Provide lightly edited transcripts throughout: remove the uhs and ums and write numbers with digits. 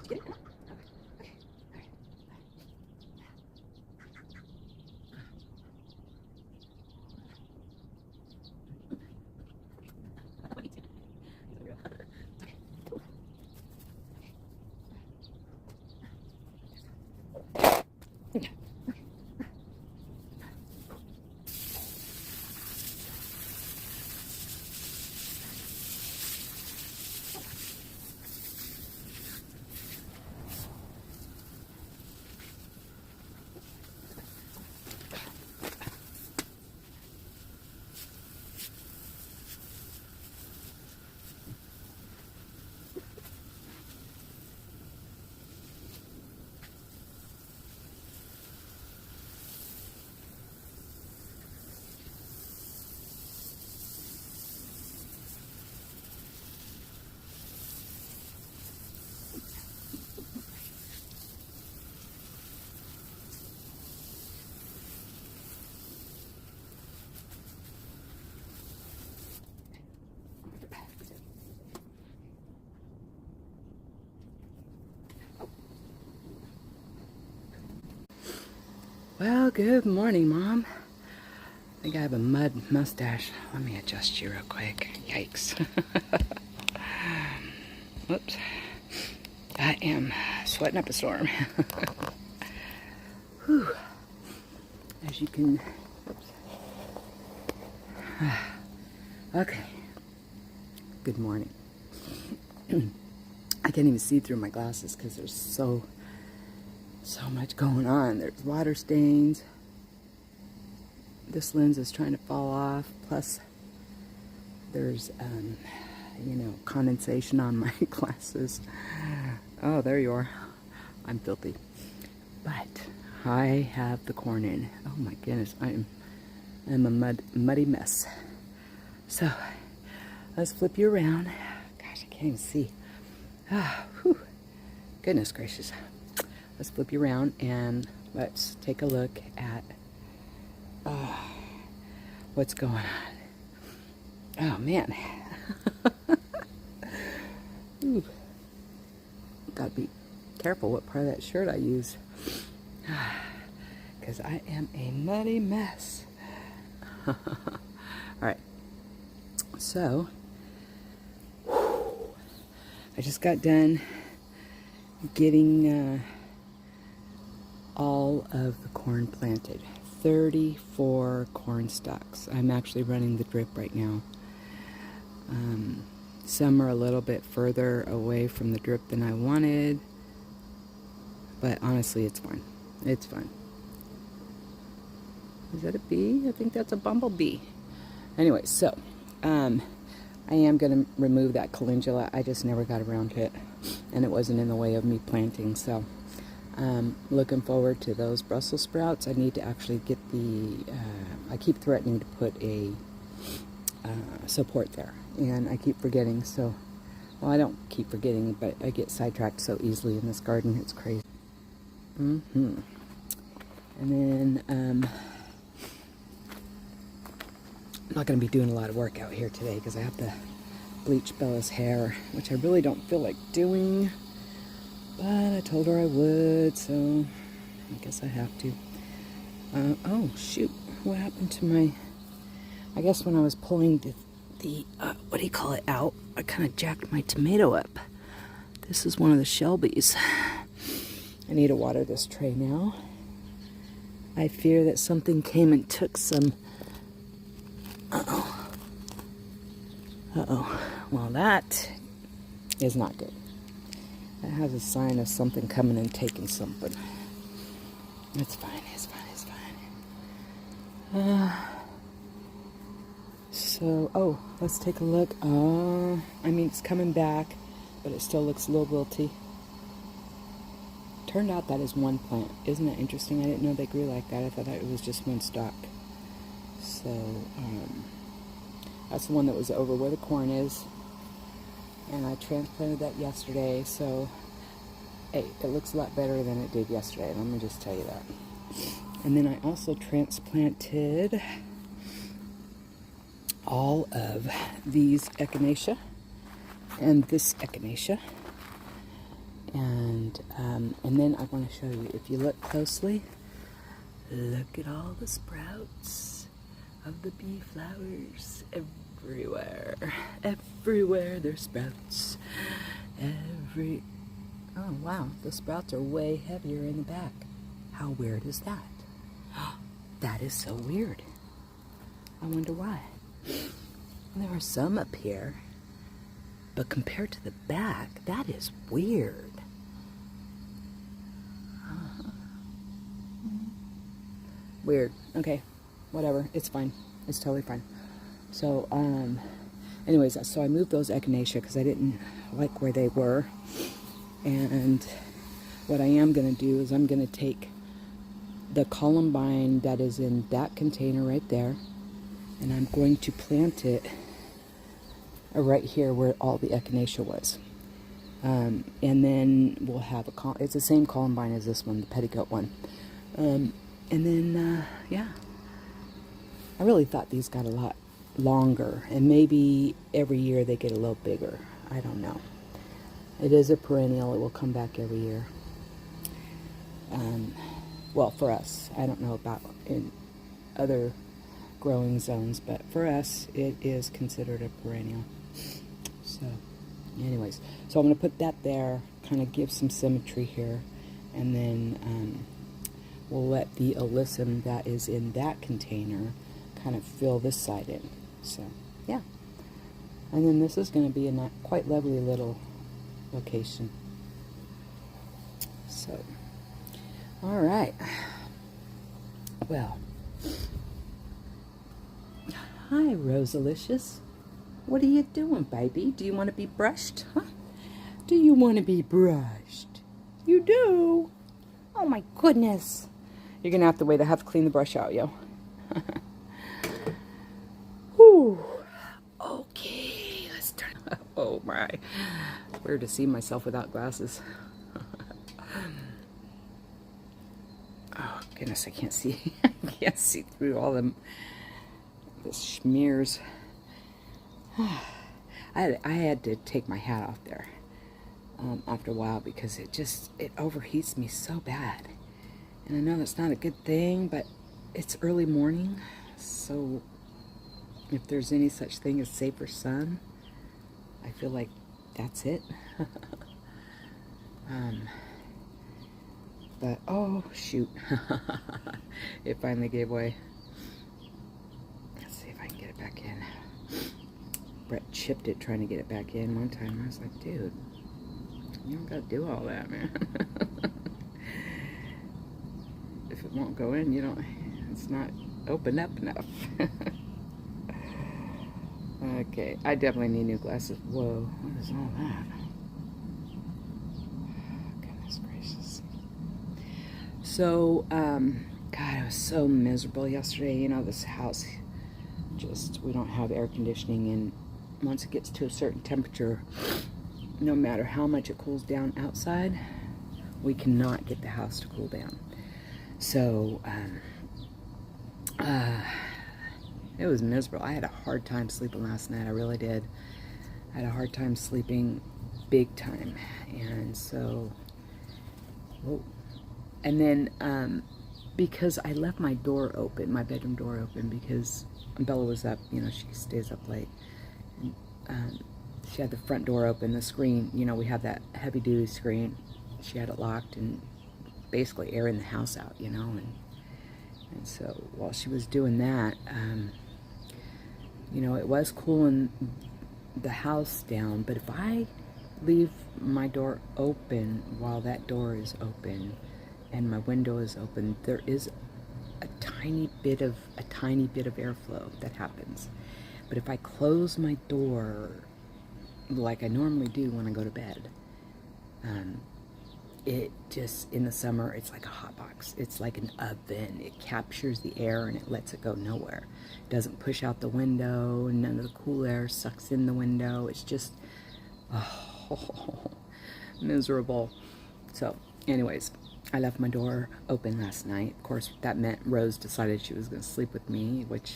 Get it? Okay. Okay. Okay. Well, good morning, Mom. I think I have a mud mustache. Let me adjust you real quick. Yikes. Whoops. I am sweating up a storm. Whew. As you can... Oops. Okay. Good morning. I can't even see through my glasses because there's so much going on. There's water stains. This lens is trying to fall off. Plus, there's, condensation on my glasses. Oh, there you are. I'm filthy. But I have the corn in. Oh my goodness, I'm a muddy mess. So, let's flip you around. Gosh, I can't even see. Ah, whew. Goodness gracious. Let's flip you around and let's take a look at what's going on. Oh man. Ooh. Gotta be careful what part of that shirt I use. Because I am a muddy mess. Alright. So, I just got done getting all of the corn planted. 34 corn stalks. I'm actually running the drip right now. Some are a little bit further away from the drip than I wanted, but honestly it's fine. It's fine. Is that a bee? I think that's a bumblebee. Anyway, so I am going to remove that calendula. I just never got around to it, and it wasn't in the way of me planting, so looking forward to those Brussels sprouts. I need to actually get the, I keep threatening to put a support there, and I keep forgetting, so, well, I don't keep forgetting, but I get sidetracked so easily in this garden, it's crazy. And then, I'm not going to be doing a lot of work out here today, because I have to bleach Bella's hair, which I really don't feel like doing. But I told her I would, so I guess I have to. Oh, shoot. What happened to my... I guess when I was pulling the what do you call it, out, I kind of jacked my tomato up. This is one of the Shelby's. I need to water this tray now. I fear that something came and took some... Uh-oh. Uh-oh. Well, that is not good. That has a sign of something coming and taking something. It's fine, it's fine, it's fine. So, let's take a look. I mean, it's coming back, but it still looks a little wilty. Turned out that is one plant. Isn't that interesting? I didn't know they grew like that. I thought it was just one stalk. So, that's the one that was over where the corn is. And I transplanted that yesterday, so hey, it looks a lot better than it did yesterday, let me just tell you that. And then I also transplanted all of these echinacea and this echinacea. And And then I want to show you, if you look closely, look at all the sprouts of the bee flowers everywhere. Everywhere there's sprouts. Oh wow, the sprouts are way heavier in the back. How weird is that? That is so weird. I wonder why. There are some up here, but compared to the back, that is weird. Weird. Okay, whatever. It's fine. It's totally fine. So, anyways, so I moved those echinacea because I didn't like where they were. And what I am going to do is I'm going to take the columbine that is in that container right there, and I'm going to plant it right here where all the echinacea was. And then we'll have it's the same columbine as this one, the petticoat one. And then, yeah. I really thought these got a lot longer, and maybe every year they get a little bigger. I don't know. It is a perennial. It will come back every year. Well, for us. I don't know about in other growing zones, but for us, it is considered a perennial. So, anyways. So I'm going to put that there, kind of give some symmetry here, and then we'll let the alyssum that is in that container kind of fill this side in. So, yeah. And then this is going to be a quite lovely little location. So, all right. Well, hi, Rosalicious. What are you doing, baby? Do you want to be brushed? Huh? Do you want to be brushed? You do? Oh, my goodness. You're going to have to wait. I have to clean the brush out, yo. Whew. Okay, let's turn. Oh, my. It's weird to see myself without glasses. Oh, goodness, I can't see. I can't see through all the smears. I had to take my hat off there after a while because it overheats me so bad. And I know that's not a good thing, but it's early morning, so if there's any such thing as safer sun, I feel like that's it. But, oh, shoot. It finally gave way. Let's see if I can get it back in. Brett chipped it trying to get it back in one time. I was like, dude, you don't gotta do all that, man. If it won't go in, it's not opened up enough. Okay, I definitely need new glasses. Whoa, what is all that? Goodness gracious. So, God, I was so miserable yesterday. This house, we don't have air conditioning, and once it gets to a certain temperature, no matter how much it cools down outside, we cannot get the house to cool down. So, it was miserable. I had a hard time sleeping last night. I really did. I had a hard time sleeping big time. And so, whoa. And then, because I left my door open, my bedroom door open, because Bella was up, she stays up late. And, she had the front door open, the screen, we have that heavy duty screen. She had it locked and basically airing the house out, and so while she was doing that, it was cooling the house down, but if I leave my door open while that door is open and my window is open, there is a tiny bit of airflow that happens. But if I close my door like I normally do when I go to bed, it just, in the summer, it's like a hot box. It's like an oven. It captures the air and it lets it go nowhere. It doesn't push out the window. None of the cool air sucks in the window. It's just, oh, miserable. So, anyways, I left my door open last night. Of course, that meant Rose decided she was going to sleep with me, which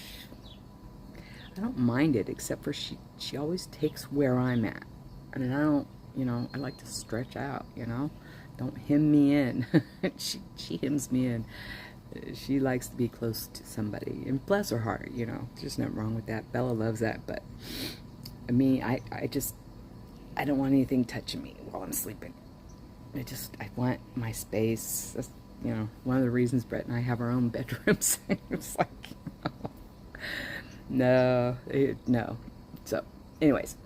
I don't mind it, except for she always takes where I'm at. And I don't, I like to stretch out, Don't hem me in. She hems me in. She likes to be close to somebody. And bless her heart, you know. There's nothing wrong with that. Bella loves that. But me, I don't want anything touching me while I'm sleeping. I want my space. That's, you know, one of the reasons Brett and I have our own bedrooms. It's like, no. So, anyways,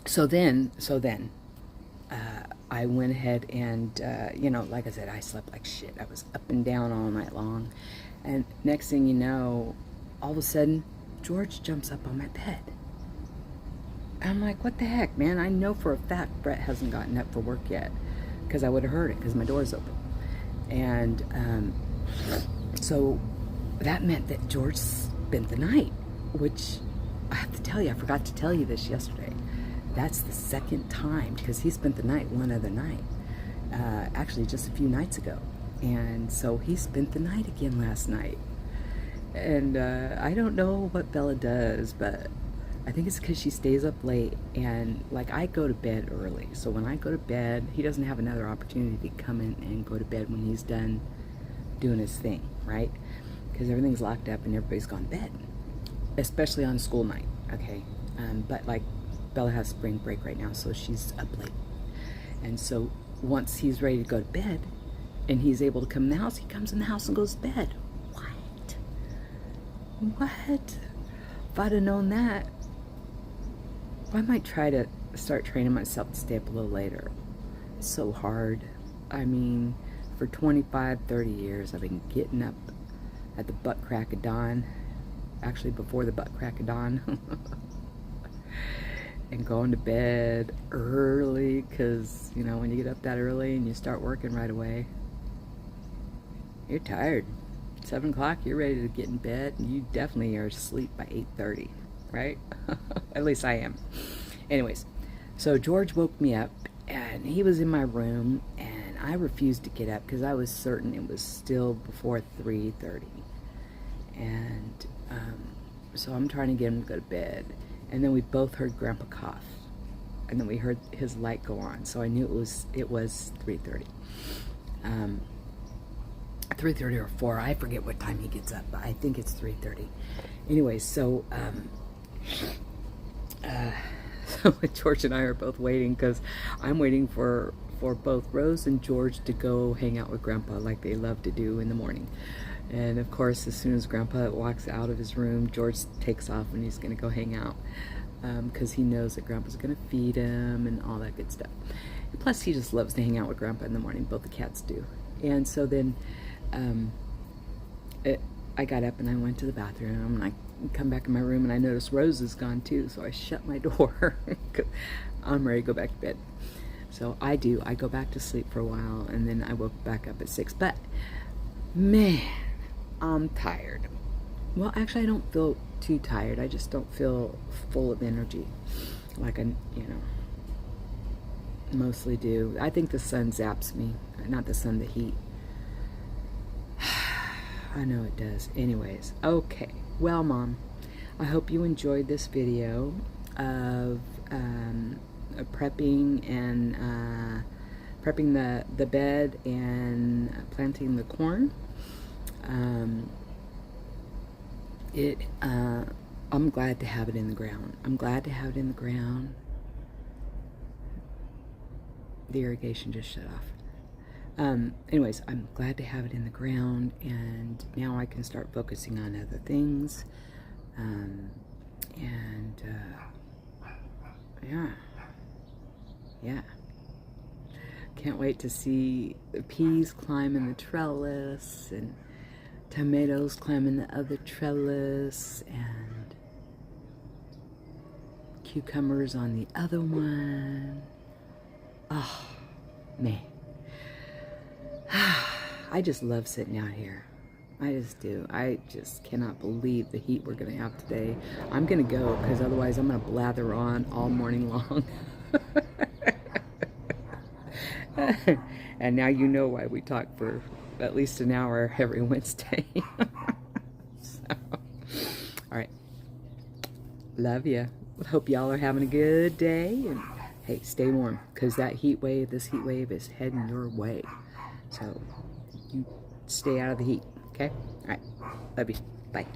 so then, I went ahead and, you know, like I said, I slept like shit. I was up and down all night long. And next thing you know, all of a sudden, George jumps up on my bed. I'm like, what the heck, man? I know for a fact Brett hasn't gotten up for work yet, because I would have heard it because my door's open. And so that meant that George spent the night, which I have to tell you, I forgot to tell you this yesterday. That's the second time, because he spent the night one other night, actually just a few nights ago. And so he spent the night again last night. And I don't know what Bella does, but I think it's because she stays up late, and like I go to bed early. So when I go to bed, he doesn't have another opportunity to come in and go to bed when he's done doing his thing, right? Because everything's locked up and everybody's gone to bed, especially on school night, okay? But like Bella has spring break right now, so she's up late. And so once he's ready to go to bed and he's able to come in the house, he comes in the house and goes to bed. What? If I'd have known that, I might try to start training myself to stay up a little later. It's so hard. I mean, for 25, 30 years, I've been getting up at the butt crack of dawn, actually before the butt crack of dawn, and going to bed early, because, you know, when you get up that early and you start working right away, you're tired. 7 o'clock, you're ready to get in bed, and you definitely are asleep by 8:30, right? At least I am. Anyways, so George woke me up, and he was in my room, and I refused to get up because I was certain it was still before 3:30. And so I'm trying to get him to go to bed, and then we both heard Grandpa cough, and then we heard his light go on, so I knew it was 3:30. 3:30 or 4, I forget what time he gets up, but I think it's 3:30. Anyway, so so George and I are both waiting, because I'm waiting for both Rose and George to go hang out with Grandpa like they love to do in the morning. And of course, as soon as Grandpa walks out of his room, George takes off and he's going to go hang out, because he knows that Grandpa's going to feed him and all that good stuff. And plus, he just loves to hang out with Grandpa in the morning. Both the cats do. And so then I got up and I went to the bathroom, and I come back in my room and I noticed Rose is gone too, so I shut my door. I'm ready to go back to bed. So I go back to sleep for a while, and then I woke back up at 6. But man, I'm tired. Well, actually I don't feel too tired. I just don't feel full of energy like I, you know, mostly do. I think the sun zaps me. Not the sun, the heat. I know it does. Anyways, okay. Well, Mom, I hope you enjoyed this video of prepping and prepping the bed and planting the corn. I'm glad to have it in the ground. I'm glad to have it in the ground. The irrigation just shut off. Anyways, I'm glad to have it in the ground, and now I can start focusing on other things. Yeah. Can't wait to see the peas climbing the trellis, and tomatoes climbing the other trellis, and cucumbers on the other one. Oh, man. I just love sitting out here. I just do. I just cannot believe the heat we're going to have today. I'm going to go, because otherwise I'm going to blather on all morning long. And now you know why we talk for at least an hour every Wednesday. So, all right. Love ya. Hope y'all are having a good day, and hey, stay warm, because that heat wave, this heat wave is heading your way. So you stay out of the heat, okay? All right, love you. Bye.